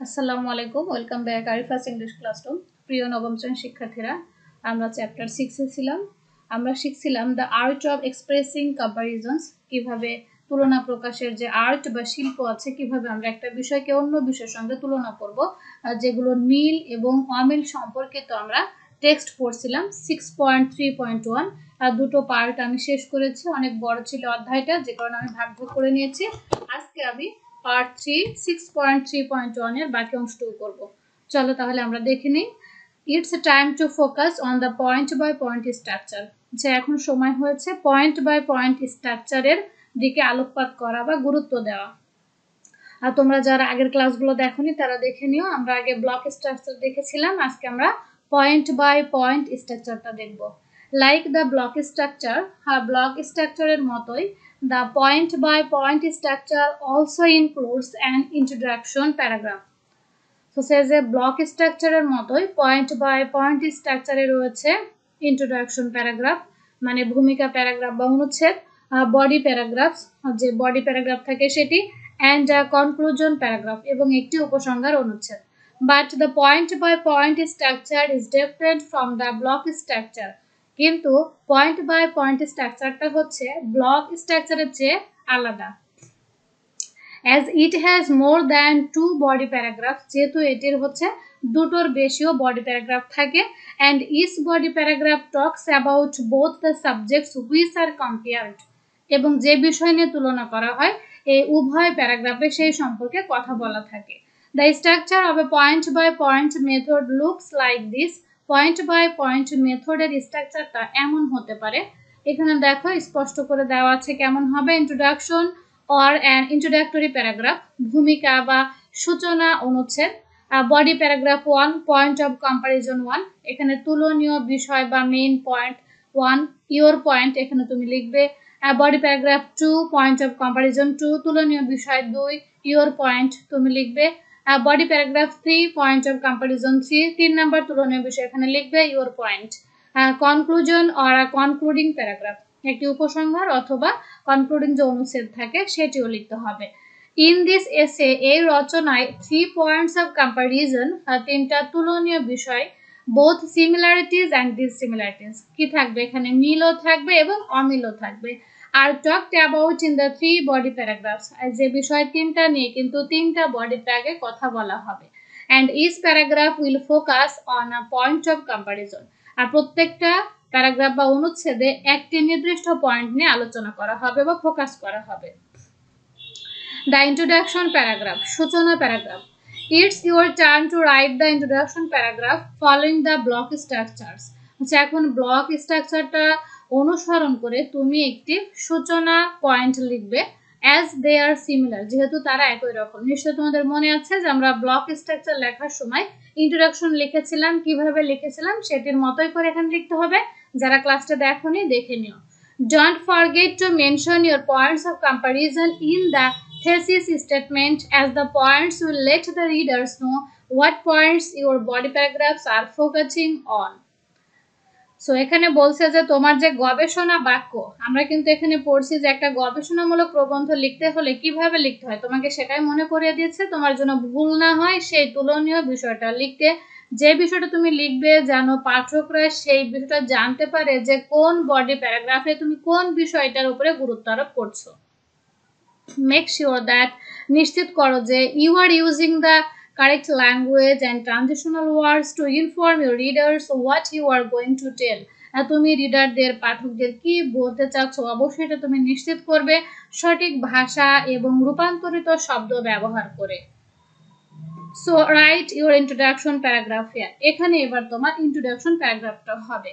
আসসালামু আলাইকুম, welcome back Arifa's English classroom. প্রিয় নবম শ্রেণীর শিক্ষার্থীরা, আমরা চ্যাপ্টার 6 এ ছিলাম। আমরা শিখছিলাম the art of expressing comparisons, কিভাবে তুলনা প্রকাশের যে আর্ট বা শিল্প আছে, কিভাবে আমরা একটা বিষয়কে অন্য বিষয়ের সঙ্গে তুলনা করব, যেগুলো মিল এবং অমিল সম্পর্কিত আমরা টেক্সট পড়ছিলাম 6.3.1। আর দুটো পার্ট আমি শেষ করেছি, অনেক বড় ছিল অধ্যায়টা, যে কারণে আমি ভাগ ভাগ করে নিয়েছি। আজকে আমি পার্ট 3 6.3.1 এর বাকি অংশটুকু করব। চলো তাহলে আমরা দেখে নিই। It's time to focus on the point by point structure, যে এখন সময় হয়েছে পয়েন্ট বাই পয়েন্ট স্ট্রাকচারের দিকে আলোকপাত করা বা গুরুত্ব দেওয়া। আর তোমরা যারা আগের ক্লাসগুলো দেখোনি তারা দেখে নিও। আমরা আগে ব্লক স্ট্রাকচার দেখেছিলাম, আজকে আমরা পয়েন্ট বাই পয়েন্ট স্ট্রাকচারটা দেখব। Like the block structure, block স্ট্রাকচারের মতোই the point by point structure also includes an introduction paragraph. So says a block structure এর মতোই point by point structure এ রয়েছে introduction paragraph, মানে ভূমিকা প্যারাগ্রাফ বা অনুচ্ছেদ, বডি প্যারাগ্রাফ যে বডি প্যারাগ্রাফ থাকে সেটি, and a conclusion paragraph এবং একটি উপসংহার অনুচ্ছেদ। But the point by point structure is different from the block structure. কিন্তু পয়েন্ট বাই পয়েন্ট স্ট্রাকচারটা হচ্ছে ব্লক স্ট্রাকচারের চেয়ে আলাদা। As it has more than 2 body paragraph, যেহেতু এটির হচ্ছে দুটোর বেশিও বডি প্যারাগ্রাফ থাকে, and each body paragraph talks about both the subjects which are compared, এবং যে বিষয় নিয়ে তুলনা করা হয় এই উভয় প্যারাগ্রাফে সেই সম্পর্কে কথা বলা থাকে। The structure of a point by point method looks like this. Point by point মেথডের স্ট্রাকচারটা এমন হতে পারে, এখানে দেখো স্পষ্ট করে দেওয়া আছে কেমন হবে। Introduction or an introductory paragraph, ভূমিকা বা সূচনা অনুচ্ছেদ। Body paragraph 1, point of comparison 1, এখানে তুলনীয় বিষয় বা মেইন পয়েন্ট 1, ইওর পয়েন্ট এখানে তুমি লিখবে। Body paragraph 2, point of comparison 2, তুলনীয় বিষয় 2, ইওর পয়েন্ট তুমি লিখবে। Body paragraph 3, point of comparison 3, 3 number তুলনীয় বিষয় এখানে লিখবে, your point. Conclusion or concluding paragraph, একটি উপসংহার অথবা কনক্লুডিং যে অনুচ্ছেদ থাকে সেটিও লিখতে হবে। ইন দিস এসে, এই রচনায় 3 পয়েন্টস অফ কম্পারিজন, তিনটা তুলনীয় বিষয়, বোথ সিমিলারিটিজ অ্যান্ড ডিসিমিলারিটিজ, কি থাকবে এখানে মিলও থাকবে এবং অমিলও থাকবে। আর talked about in the 3 body paragraphs, যে বিষয় তিনটা নিয়ে কিন্তু তিনটা বডি প্যারাগ্রাফে কথা বলা হবে। And each paragraph will focus on a point of comparison, আর প্রত্যেকটা প্যারাগ্রাফ বা অনুচ্ছেদে একটি নির্দিষ্ট পয়েন্ট নিয়ে আলোচনা করা হবে বা ফোকাস করা হবে। দ্য ইন্ট্রোডাকশন প্যারাগ্রাফ, সূচনা paragraph. It's your turn to write the introduction paragraph following the block structures. এখন ব্লক স্ট্রাকচারটা অনুসরণ করে তুমি একটি সূচনা পয়েন্ট লিখবে। অ্যাজ দে আর সিমিলার, যেহেতু তারা একই রকম। নিশ্চয়ই তোমাদের মনে আছে যে আমরা ব্লক স্ট্রাকচার লেখার সময় ইন্ট্রোডাকশন লিখেছিলাম, কিভাবে লিখেছিলাম সেটির মতোই করে এখানে লিখতে হবে। যারা ক্লাসটা দেখোনি দেখে নিও। Don't forget to mention your points of comparison in the thesis statement, as the points will let the readers know what points your body paragraphs are focusing on. So এখানে বলছে যে তোমার যে গবেষণা বাক্য, আমরা কিন্তু এখানে পড়ছি যে একটা গবেষণামূলক প্রবন্ধ লিখতে হলে কিভাবে লিখতে হয়, তোমাকে সেটাই মনে করিয়ে দিচ্ছে, তোমার জন্য ভুল না হয় সেই তুলনীয় বিষয়টা লিখতে। যে বিষয়টা তুমি লিখবে যেন পাঠকরা সেই বিষয়টা জানতে পারে যে কোন বডি প্যারাগ্রাফে তুমি কোন বিষয়টার উপরে গুরুত্ব আরোপ করছো। মেক শিওর দ্যাট, নিশ্চিত করো যে you are using the correct language and transitional words to inform your readers what you are going to tell. তুমি রিডারদের, পাঠকদের কি বলতে চাচ্ছ অবশ্যই এটা তুমি নিশ্চিত করবে সঠিক ভাষা এবং রূপান্তরিত শব্দ ব্যবহার করে। So right your introduction paragraph here, এখানে এবার তোমার ইন্ট্রোডাকশন প্যারাগ্রাফটা হবে।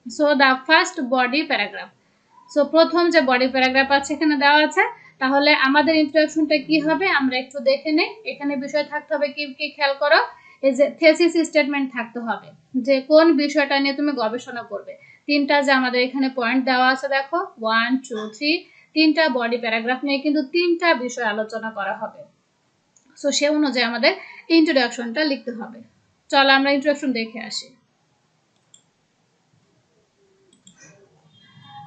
So the first body paragraph, so প্রথম যে বডি প্যারাগ্রাফ আছে এখানে দেওয়া আছে, তাহলে আমাদের ইন্ট্রোডাকশনটা কি হবে আমরা একটু দেখে নেই। এখানে বিষয় থাকতে হবে কি কি খেয়াল করো, এই যে থেসিস স্টেটমেন্ট থাকতে হবে, যে কোন বিষয়টা নিয়ে তুমি গবেষণা করবে। তিনটা যে আমাদের এখানে পয়েন্ট দেওয়া আছে দেখো 1 2 3, তিনটা বডি প্যারাগ্রাফ নিয়ে কিন্তু তিনটা বিষয় আলোচনা করা হবে। সো সে অনুযায়ী আমাদের ইন্ট্রোডাকশনটা লিখতে হবে। চলো আমরা ইন্ট্রোডাকশন দেখে আসি।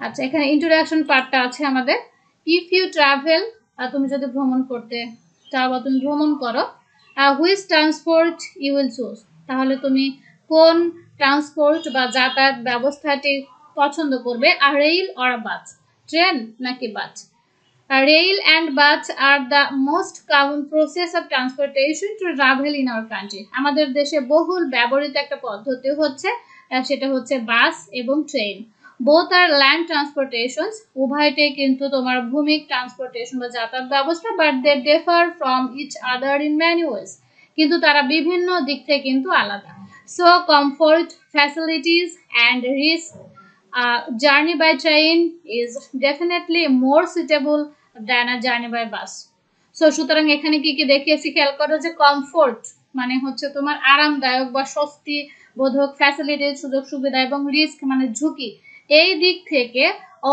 আচ্ছা, এখানে ইন্ট্রোডাকশন পার্টটা আছে আমাদের। ইফ ইউ ট্রাভেল, তুমি যদি ভ্রমণ করতে চাও বা তুমি ভ্রমণ করো, which transport you will choose, তাহলে তুমি কোন ট্রান্সপোর্ট বা যাতায়াত ব্যবস্থাটি পছন্দ করবে, আর রেল অর বাস, ট্রেন নাকি bus. Rail and bus are the most common process of transportation to travel in our country. আমাদের দেশে বহুল ব্যবহৃত একটা পদ্ধতি হচ্ছে সেটা হচ্ছে বাস এবং train. Both are land transportations, উভয়টাই কিন্তু তোমার ভূমিক ট্রান্সপোর্টেশন বা যাতায়াত ব্যবস্থা, but they differ from each other in many ways. কিন্তু তারা বিভিন্ন দিক থেকে কিন্তু আলাদা। So comfort, facilities and risk, journey by train is definitely more suitable than a journey by bus. So সুতরাং এখানে কি কি দেখিয়েছি খেয়াল করো, যে কমফোর্ট মানে হচ্ছে তোমার আরামদায়ক বা স্বস্তি বোধক, ফ্যাসিলিটি সুযোগ সুবিধা, এবং রিস্ক মানে ঝুঁকি, এই দিক থেকে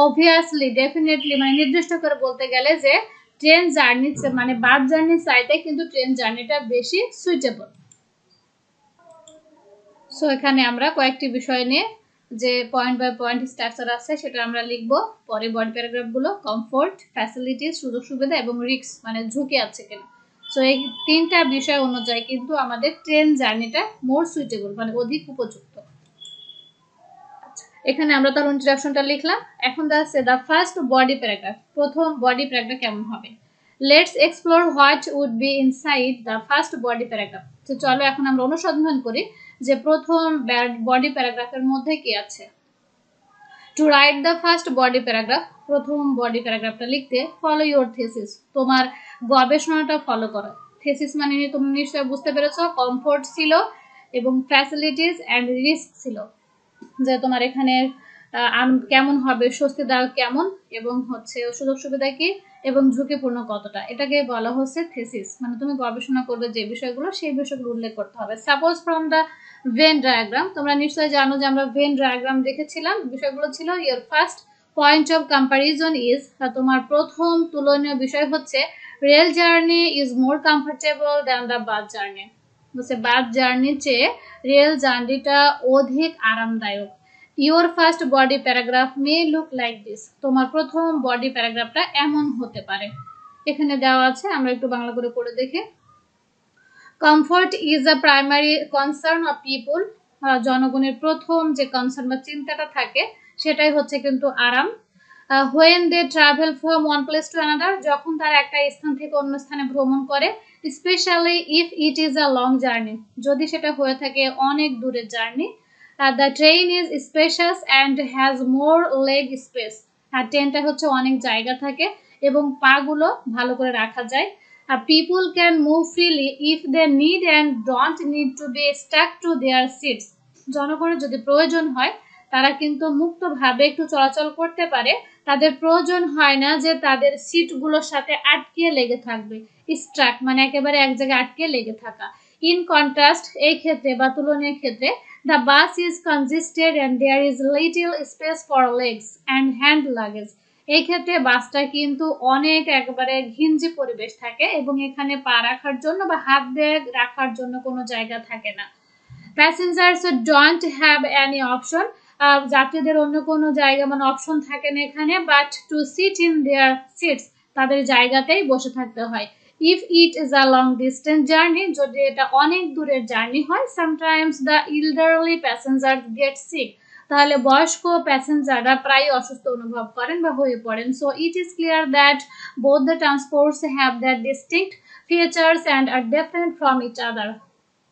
অবভিয়াসলি ডেফিনেটলি মানে নির্দিষ্ট করে বলতে গেলে যে ট্রেন জার্নি মানে বাস জার্নির চাইতে কিন্তু ট্রেন জার্নিটা বেশি সুইটেবল। সো এখানে আমরা কয়েকটি বিষয় নিয়ে যে পয়েন্ট বাই পয়েন্ট স্ট্রাকচার আছে সেটা আমরা লিখব পরে বডি প্যারাগ্রাফগুলো। কমফোর্ট, ফ্যাসিলিটিস সুযোগ সুবিধা, এবং রিস্ক মানে ঝুঁকি আছে কিনা। সো এই তিনটা বিষয় অনুযায়ী কিন্তু আমাদের ট্রেন জার্নিটা মোর সুইটেবল মানে অধিক উপযুক্ত। এখানে আমরা তার ইন্ট্রোডাকশনটা লিখলাম। এখন আছে দ্য ফার্স্ট বডি প্যারাগ্রাফ, প্রথম বডি প্যারাগ্রাফ কেমন হবে। Let's explore what would be inside the first body paragraph. তো চলো এখন আমরা অনুসন্ধান করি যে প্রথম বডি প্যারাগ্রাফের মধ্যে কি আছে। To write the first body paragraph, প্রথম বডি প্যারাগ্রাফটা লিখতে ফলো ইউর থিসিস, তোমার গবেষণাটা ফলো করো। থিসিস মানে তুমি নিশ্চয়ই বুঝতে পেরেছো, কমফোর্ট ছিল এবং ফ্যাসিলিটিস অ্যান্ড রিস্ক ছিল, যে তোমার এখানে কেমন হবে, স্বস্তিদায়ক কেমন, এবং হচ্ছে সুযোগ সুবিধা কি এবং ঝুঁকিপূর্ণ কতটা, এটাকে বলা হচ্ছে থিসিস। মানে তুমি গবেষণা করবে যে বিষয়গুলো সেই বিষয়গুলো উল্লেখ করতে হবে। Suppose from the Venn diagram, তোমরা নিশ্চয়ই জানো যে আমরা ভেন ডায়াগ্রাম দেখেছিলাম। বিষয়গুলো ছিল your first point of comparison is, তোমার প্রথম তুলনীয় বিষয় হচ্ছে rail journey is more comfortable than the bus journey, বলছে বাস জার্নির চেয়ে রেল জার্নিটা অধিক আরামদায়ক। Your first body paragraph May look like this, তোমার প্রথম বডি প্যারাগ্রাফটা এমন হতে পারে। এখানে দেওয়া আছে, আমরা একটু বাংলা করে পড়ে দেখি। Comfort is a primary concern of people, জনগণের প্রথম যে কনসার্ন বা চিন্তাটা থাকে সেটাই হচ্ছে কিন্তু আরাম। When they travel from one place to another, যখন তারা একটা স্থান থেকে অন্য স্থানে ভ্রমণ করে। Specially if it is a long journey, যদি সেটা হয়ে থাকে অনেক দূরের journey. The train is spacious and has more leg space, আর ট্রেনটা হচ্ছে অনেক জায়গা থাকে এবং পাগুলো ভালো করে রাখা যায়। People can move freely if they need and don't need to be stuck to their seats. জনগণের যদি প্রয়োজন হয় তারা কিন্তু মুক্তভাবে একটু চলাচল করতে পারে, তাদের প্রয়োজন হয় না যে তাদের সিটগুলোর সাথে আটকে লেগে থাকবে। স্ট্রাক মানে একেবারে এক জায়গায় আটকে লেগে থাকা। ইন কন্ট্রাস্ট, এই ক্ষেত্রে বা তুলনীয় ক্ষেত্রে, the bus is congested and there is little space for legs and hand luggage. এই ক্ষেত্রে বাসটা কিন্তু অনেক একেবারে ঘিঞ্জি পরিবেশ থাকে এবং এখানে পা রাখার জন্য বা হাত দিয়ে রাখার জন্য কোনো জায়গা থাকে না। Passengers don't have any option, যাত্রীদের অন্য কোনো জায়গা মানে অপশন থাকে না এখানে, but to sit in their seats, তাদের জায়গাতেই বসে থাকতে হয়। If it is a long distance journey, যদি এটা অনেক দূরের জার্নি হয়, sometimes the elderly passenger get sick, তাহলে বয়স্ক প্যাসেঞ্জাররা প্রায় অসুস্থ অনুভব করেন বা হয়ে পড়েন। So it is clear that both the transports have that distinct features and are different from each other.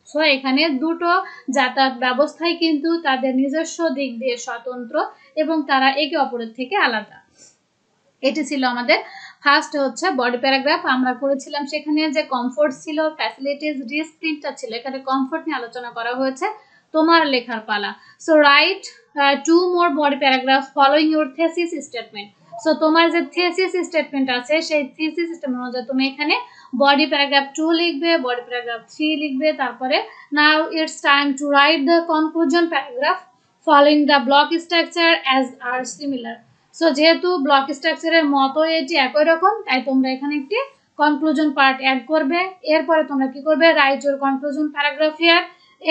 So এখানে দুটো যাতায়াত ব্যবস্থাই কিন্তু তাদের নিজস্ব দিক দিয়ে স্বতন্ত্র এবং তারা একে অপরের থেকে আলাদা। এটি ছিল আমাদের ফার্স্ট হচ্ছে বডি প্যারাগ্রাফ। আমরা করেছিলাম সেখানে যে কমফোর্ট ছিল, ফ্যাসিলিটিস, রিস্ক, তিনটা ছিল। এখানে কমফোর্ট নিয়ে আলোচনা করা হয়েছে। তোমার লেখার পালা। So right 2 more body paragraphs following your thesis statement. So তোমার যে থিসিস স্টেটমেন্ট আছে সেই থিসিস স্টেটমেন্ট অনুযায়ী তুমি এখানে বডি প্যারাগ্রাফ 2 লিখবে, বডি প্যারাগ্রাফ 3 লিখবে, তারপরে now it's time to write the conclusion paragraph following the block structure as are similar. So যেহেতু ব্লক স্ট্রাকচারের মতো এটি একই রকম, তাই তোমরা এখানে একটি কনক্লুশন পার্ট অ্যাড করবে। এরপরে তোমরা কি করবে, write your conclusion paragraph here,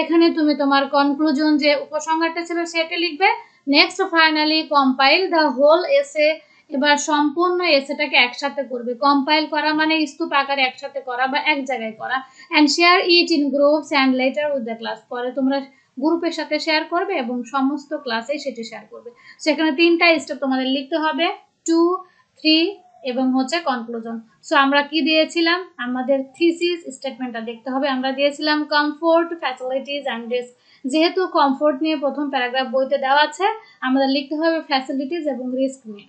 এখানে তুমি তোমার কনক্লুশন যে উপসংহারটা ছিল সেটা লিখবে। Next finally compile the whole essay এবার সম্পূর্ণ এসেটাকে একসাথে করবে। কম্পাইল করা মানে স্তূপ আকারে একসাথে করা বা এক জায়গায় করা। And share it in groups and letter with the class. পরে তোমরা গ্রুপের সাথে শেয়ার করবে এবং সমস্ত ক্লাসে সেটি শেয়ার করবে। সেখানে 3টা স্টেপ তোমাদের লিখতে হবে, 2, 3 এবং হচ্ছে কনক্লুশন। সো আমরা কি দিয়েছিলাম, আমাদের থিসিস স্টেটমেন্টটা দেখতে হবে। আমরা দিয়েছিলাম কমফোর্ট, ফ্যাসিলিটিস অ্যান্ড রিস্ক। যেহেতু কমফোর্ট নিয়ে প্রথম প্যারাগ্রাফ বইতে দেওয়া আছে, আমাদের লিখতে হবে ফ্যাসিলিটিস এবং রিস্ক নিয়ে।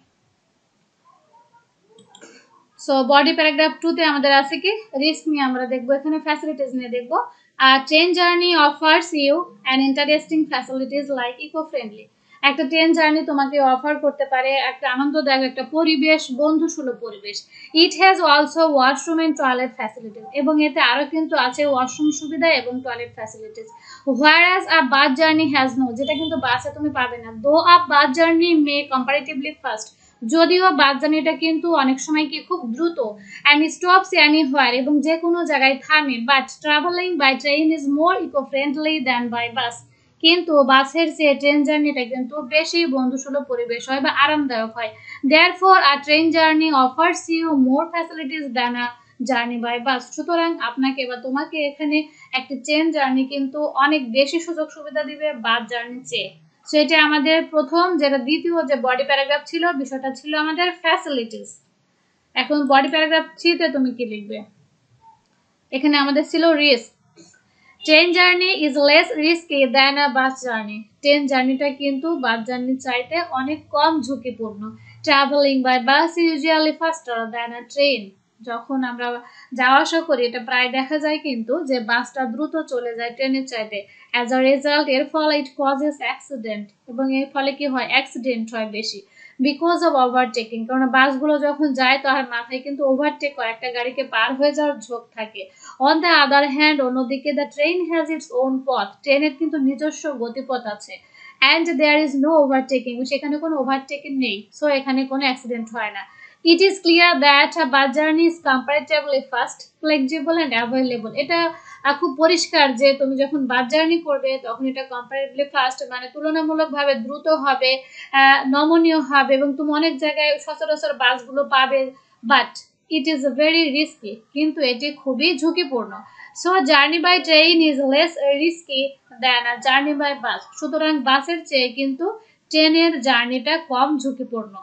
সো বডি প্যারাগ্রাফ 2 তে আমাদের আছে কি, রিস্ক নিয়ে আমরা দেখব, এখানে ফ্যাসিলিটিস নিয়ে দেখব। Train journey offers you an interesting facilities like eco friendly. একটা ট্রেন জার্নি তোমাকে অফার করতে পারে একটা আনন্দদায়ক একটা পরিবেশ, বন্ধুসুলভ পরিবেশ। It has also washroom and toilet facilities. এবং এতে আরো কিন্তু আছে ওয়াশরুম সুবিধা এবং toilet facilities. Whereas a bus journey has no, যেটা কিন্তু বাসে তুমি পাবে না। Though a bus journey may comparatively fast, যদিও বাস জার্নিটা কিন্তু অনেক সময় কি খুব দ্রুত, অ্যান্ড স্টপস এনিহোয়ার, এবং যে কোনো জায়গায় থামে, but travelling by train is more eco friendly than by bus. কিন্তু বাসের চেয়ে ট্রেন জার্নিটা কিন্তু বেশি বন্ধুসুলভ পরিবেশ হয় বা আরামদায়ক হয়। Therefore a train journey offers you more facilities than a journey by bus. সুতরাং আপনাকে বা তোমাকে এখানে একটি ট্রেন জার্নি কিন্তু অনেক বেশি সুযোগ সুবিধা দিবে বাস জার্নির চেয়ে। সেটা আমাদের প্রথম, যেটা দ্বিতীয় যে বডি প্যারাগ্রাফ ছিল, বিষয়টা ছিল আমাদের ফ্যাসিলিটিস। এখন বডি প্যারাগ্রাফ 3 তে তুমি কি লিখবে, এখানে আমাদের ছিল risk. Train journey is less risky than a bus journey. Train জার্নিটা কিন্তু বাস জার্নির চাইতে অনেক কম ঝুঁকিপূর্ণ। Travelling by bus usually faster than a train. যখন আমরা যাওয়া আসা করি, এটা প্রায় দেখা যায় কিন্তু যে বাসটা দ্রুত চলে যায় ট্রেনের চাইতে। অ্যাজ আ রেজাল্ট, এর ফলে ইট কজেস অ্যাক্সিডেন্ট, এবং এর ফলে কি হয়, অ্যাক্সিডেন্ট হয় বেশি। বিকজ অফ ওভারটেকিং, কারণ বাসগুলো যখন যায় তার মাথায় কিন্তু ওভারটেক করে একটা গাড়িকে পার হয়ে যাওয়ার ঝোঁক থাকে। অন দ্য আদার হ্যান্ড, অন্যদিকে the train has its own পথ, ট্রেনের কিন্তু নিজস্ব গতিপথ আছে। And there is no overtaking, সেখানে কোনো ওভারটেকিং নেই, সো এখানে কোনো অ্যাক্সিডেন্ট হয় না। ইট is clear that a bus journey is comparatively fast, flexible and available. এটা খুব পরিষ্কার যে তুমি যখন বাস জার্নি করবে তখন এটা কম্পারেটিভলি ফাস্ট মানে তুলনামূলকভাবে দ্রুত হবে, নমনীয় হবে, এবং তুমি অনেক জায়গায় সচরাচর বাসগুলো পাবে। But it is very risky, কিন্তু এটি খুবই ঝুঁকিপূর্ণ। So journey by train is less risky than a journey by bus. সুতরাং বাসের চেয়ে কিন্তু ট্রেনের জার্নিটা কম ঝুঁকিপূর্ণ।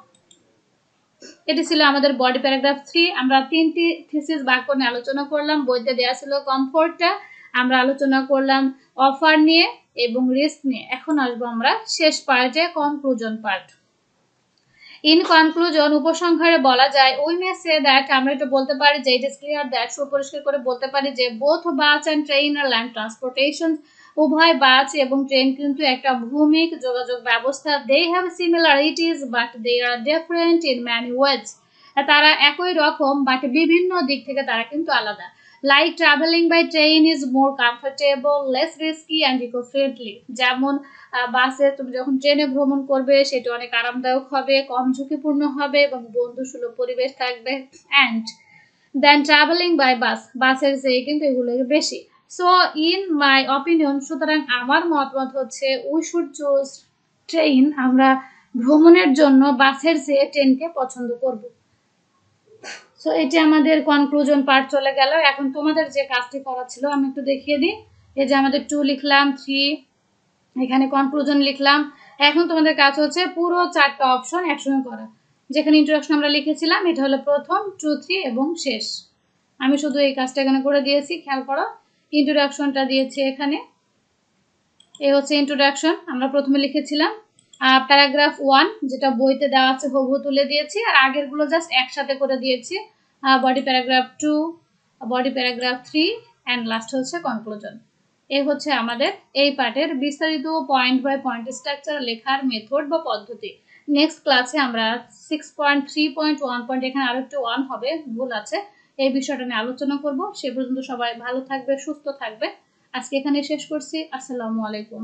এটি ছিল আমাদের বডি প্যারাগ্রাফ 3। আমরা 3টি থিসিস বাক্য নিয়ে আলোচনা করলাম। বইতে দেওয়া ছিল কমফোর্টটা, আমরা আলোচনা করলাম অফার নিয়ে এবং রিস্ক নিয়ে। এখন আসবো আমরা শেষ পার্টে, কনক্লুশন পার্ট। ইন কনক্লুশন, উপসংহারে বলা যায়, উই মে সে দ্যাট, আমরা এটা বলতে পারি যে ইট ইজ ক্লিয়ার দ্যাট, সুপরিষ্কার করে বলতে পারি যে both bus and train are land transportation, উভয় বাস এবং ট্রেন কিন্তু একটা ভূমিক যোগাযোগ ব্যবস্থা। They have similarities but they are different in many ways. তারা একই রকম বাট বিভিন্ন দিক থেকে তারা কিন্তু আলাদা। Like travelling by train is more comfortable, less risky and eco friendly. যেমন বাসে তুমি যখন ট্রেনে ভ্রমণ করবে সেটা অনেক আরামদায়ক হবে, কম ঝুঁকিপূর্ণ হবে এবং বন্ধুসুলভ পরিবেশ থাকবে। And then travelling by bus, বাসের চেয়ে কিন্তু এগুলো বেশি। সো ইন মাই অপিনিয়ন, সুতরাং আমার মতামত হচ্ছে উই শুড চুজ ট্রেন, আমরা ভ্রমণের জন্য বাসের চেয়ে ট্রেনকে পছন্দ করব। সো এটি আমাদের কনক্লুশন পার্ট চলে গেল। এখন তোমাদের যে কাজটি করা ছিল আমি একটু দেখিয়ে দিই। এই যে আমাদের 2 লিখলাম, 3 এখানে কনক্লুশন লিখলাম। এখন তোমাদের কাজ হচ্ছে পুরো 4টা অপশন একসঙ্গে করা। যেখানে ইন্ট্রোডাকশন আমরা লিখেছিলাম এটা হলো প্রথম, 2, 3 এবং শেষ। আমি শুধু এই কাজটা এখানে করে দিয়েছি, খেয়াল করো। ইন্ট্রোডাকশনটা দিয়েছি এখানে, এই হচ্ছে ইন্ট্রোডাকশন। আমরা প্রথমে লিখেছিলাম প্যারাগ্রাফ 1, যেটা বইতে দেওয়া আছে হুবহু তুলে দিয়েছি, আর আগেরগুলো জাস্ট একসাথে করে দিয়েছি। Body paragraph 2, body paragraph 3 and last হচ্ছে কনক্লুশন। এই হচ্ছে আমাদের এই পার্টের বিস্তারিত পয়েন্ট বাই পয়েন্ট স্ট্রাকচার লেখার মেথড বা পদ্ধতি। নেক্সট ক্লাসে আমরা 6.3.1 এখানে আরো একটু 1 হবে, ভুল আছে, এই বিষয়টা নিয়ে আলোচনা করব। সে পর্যন্ত সবাই ভালো থাকবে, সুস্থ থাকবে। আজকে এখানে শেষ করছি। আসসালামু আলাইকুম।